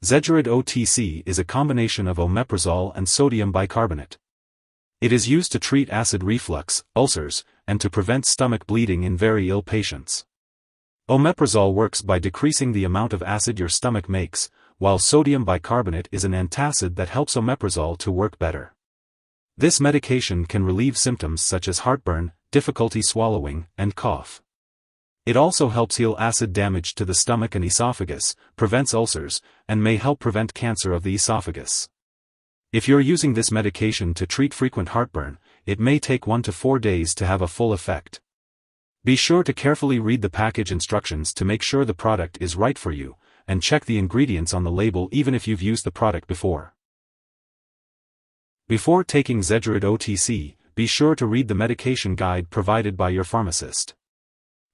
Zegerid Otc is a combination of omeprazole and sodium bicarbonate. It is used to treat acid reflux, ulcers, and to prevent stomach bleeding in very ill patients. Omeprazole works by decreasing the amount of acid your stomach makes, while sodium bicarbonate is an antacid that helps omeprazole to work better. This medication can relieve symptoms such as heartburn, difficulty swallowing, and cough. It also helps heal acid damage to the stomach and esophagus, prevents ulcers, and may help prevent cancer of the esophagus. If you're using this medication to treat frequent heartburn, it may take 1 to 4 days to have a full effect. Be sure to carefully read the package instructions to make sure the product is right for you, and check the ingredients on the label even if you've used the product before. Before taking Zegerid Otc, be sure to read the medication guide provided by your pharmacist.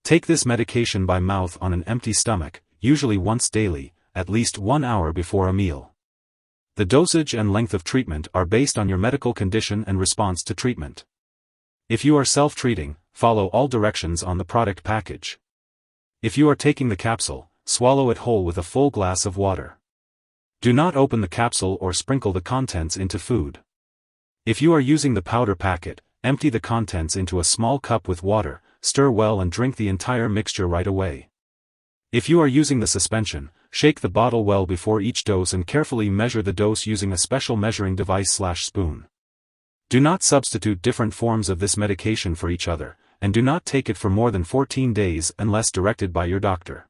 Take this medication by mouth on an empty stomach, usually once daily, at least 1 hour before a meal. The dosage and length of treatment are based on your medical condition and response to treatment. If you are self-treating, follow all directions on the product package. If you are taking the capsule, swallow it whole with a full glass of water. Do not open the capsule or sprinkle the contents into food. If you are using the powder packet, empty the contents into a small cup with water, stir well and drink the entire mixture right away. If you are using the suspension, shake the bottle well before each dose and carefully measure the dose using a special measuring device/spoon. Do not substitute different forms of this medication for each other, and do not take it for more than 14 days unless directed by your doctor.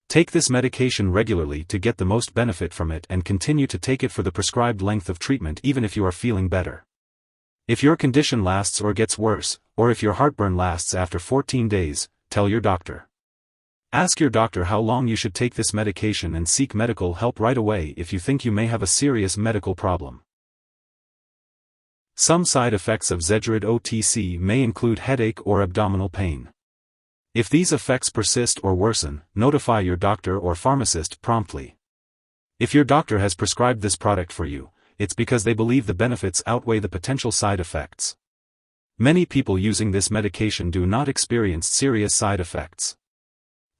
Take this medication regularly to get the most benefit from it and continue to take it for the prescribed length of treatment even if you are feeling better. If your condition lasts or gets worse, or if your heartburn lasts after 14 days, tell your doctor. Ask your doctor how long you should take this medication and seek medical help right away if you think you may have a serious medical problem. Some side effects of Zegerid Otc may include headache or abdominal pain. If these effects persist or worsen, notify your doctor or pharmacist promptly. If your doctor has prescribed this product for you, it's because they believe the benefits outweigh the potential side effects. Many people using this medication do not experience serious side effects.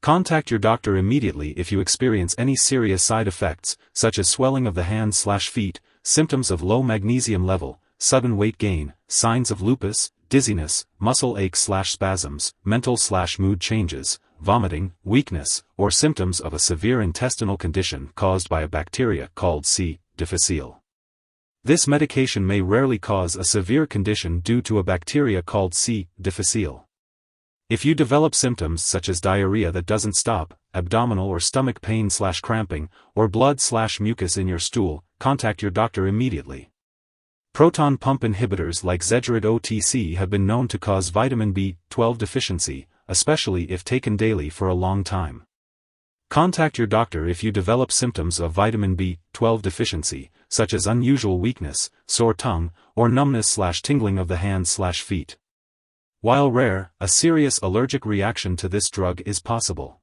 Contact your doctor immediately if you experience any serious side effects, such as swelling of the hands/feet, symptoms of low magnesium level, sudden weight gain, signs of lupus, dizziness, muscle aches/spasms, mental/mood changes, vomiting, weakness, or symptoms of a severe intestinal condition caused by a bacteria called C. difficile. This medication may rarely cause a severe condition due to a bacteria called C. difficile. If you develop symptoms such as diarrhea that doesn't stop, abdominal or stomach pain/cramping, or blood/mucus in your stool, contact your doctor immediately. Proton pump inhibitors like Zegerid Otc have been known to cause vitamin B12 deficiency, especially if taken daily for a long time. Contact your doctor if you develop symptoms of vitamin B12 deficiency, such as unusual weakness, sore tongue, or numbness/tingling of the hands/feet. While rare, a serious allergic reaction to this drug is possible.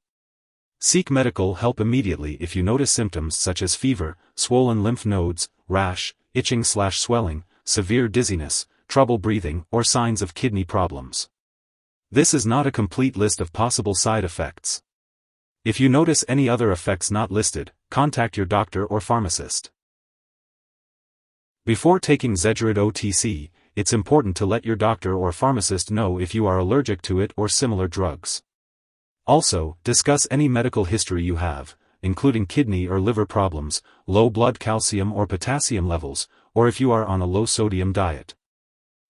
Seek medical help immediately if you notice symptoms such as fever, swollen lymph nodes, rash, itching/swelling, severe dizziness, trouble breathing, or signs of kidney problems. This is not a complete list of possible side effects. If you notice any other effects not listed, contact your doctor or pharmacist. Before taking Zegerid Otc, it's important to let your doctor or pharmacist know if you are allergic to it or similar drugs. Also, discuss any medical history you have, including kidney or liver problems, low blood calcium or potassium levels, or if you are on a low-sodium diet.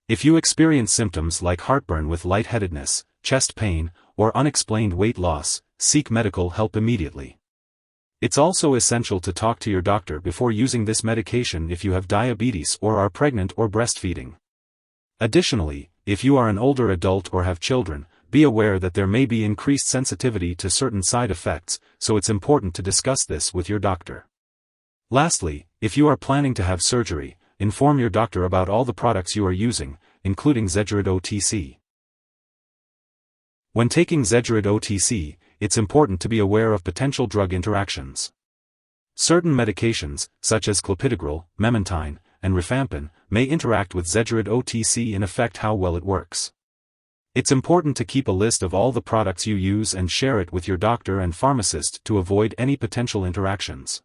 If you experience symptoms like heartburn with lightheadedness, chest pain, or unexplained weight loss, seek medical help immediately. It's also essential to talk to your doctor before using this medication if you have diabetes or are pregnant or breastfeeding. Additionally, if you are an older adult or have children, be aware that there may be increased sensitivity to certain side effects, so it's important to discuss this with your doctor. Lastly, if you are planning to have surgery, inform your doctor about all the products you are using, including Zegerid Otc. When taking Zegerid Otc, it's important to be aware of potential drug interactions. Certain medications, such as clopidogrel, memantine, and rifampin, may interact with Zegerid Otc and affect how well it works. It's important to keep a list of all the products you use and share it with your doctor and pharmacist to avoid any potential interactions.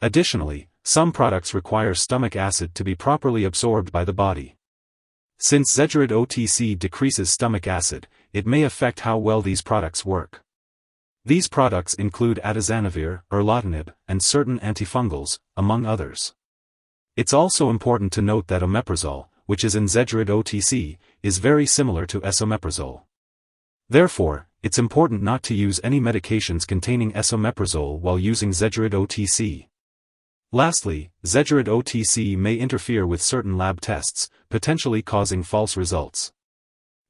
Additionally, some products require stomach acid to be properly absorbed by the body. Since Zegerid Otc decreases stomach acid, it may affect how well these products work. These products include atazanavir, erlotinib, and certain antifungals, among others. It's also important to note that omeprazole, which is in Zegerid Otc, is very similar to esomeprazole. Therefore, it's important not to use any medications containing esomeprazole while using Zegerid Otc. Lastly, Zegerid Otc may interfere with certain lab tests, potentially causing false results.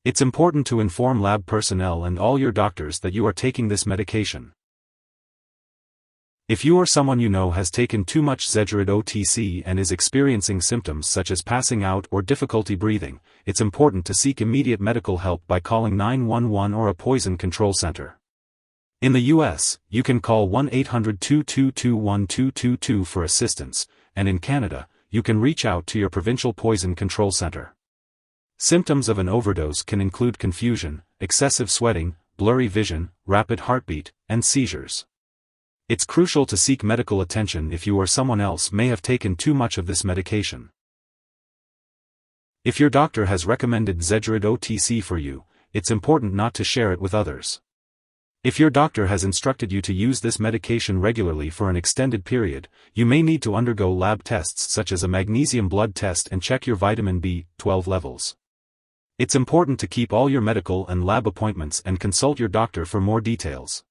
It's important to inform lab personnel and all your doctors that you are taking this medication. If you or someone you know has taken too much Zegerid Otc and is experiencing symptoms such as passing out or difficulty breathing, it's important to seek immediate medical help by calling 911 or a poison control center. In the US, you can call 1-800-222-1222 for assistance, and in Canada, you can reach out to your provincial poison control center. Symptoms of an overdose can include confusion, excessive sweating, blurry vision, rapid heartbeat, and seizures. It's crucial to seek medical attention if you or someone else may have taken too much of this medication. If your doctor has recommended Zegerid Otc for you, it's important not to share it with others. If your doctor has instructed you to use this medication regularly for an extended period, you may need to undergo lab tests such as a magnesium blood test and check your vitamin B12 levels. It's important to keep all your medical and lab appointments and consult your doctor for more details.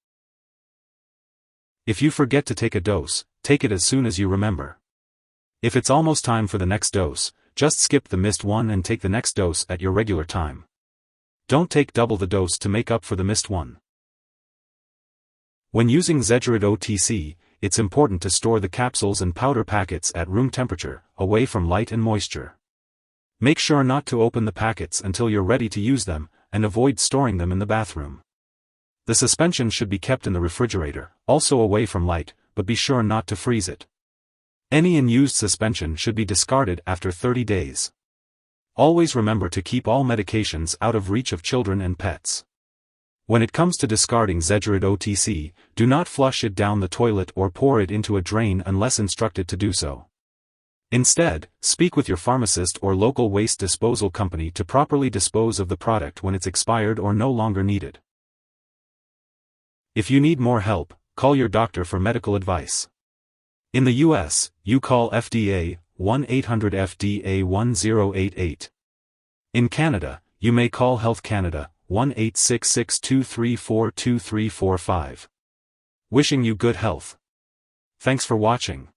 If you forget to take a dose, take it as soon as you remember. If it's almost time for the next dose, just skip the missed one and take the next dose at your regular time. Don't take double the dose to make up for the missed one. When using Zegerid Otc, it's important to store the capsules and powder packets at room temperature, away from light and moisture. Make sure not to open the packets until you're ready to use them, and avoid storing them in the bathroom. The suspension should be kept in the refrigerator, also away from light, but be sure not to freeze it. Any unused suspension should be discarded after 30 days. Always remember to keep all medications out of reach of children and pets. When it comes to discarding Zegerid Otc, do not flush it down the toilet or pour it into a drain unless instructed to do so. Instead, speak with your pharmacist or local waste disposal company to properly dispose of the product when it's expired or no longer needed. If you need more help, call your doctor for medical advice. In the US, you call FDA, 1-800-FDA-1088. In Canada, you may call Health Canada, 1-866-234-2345. Wishing you good health. Thanks for watching.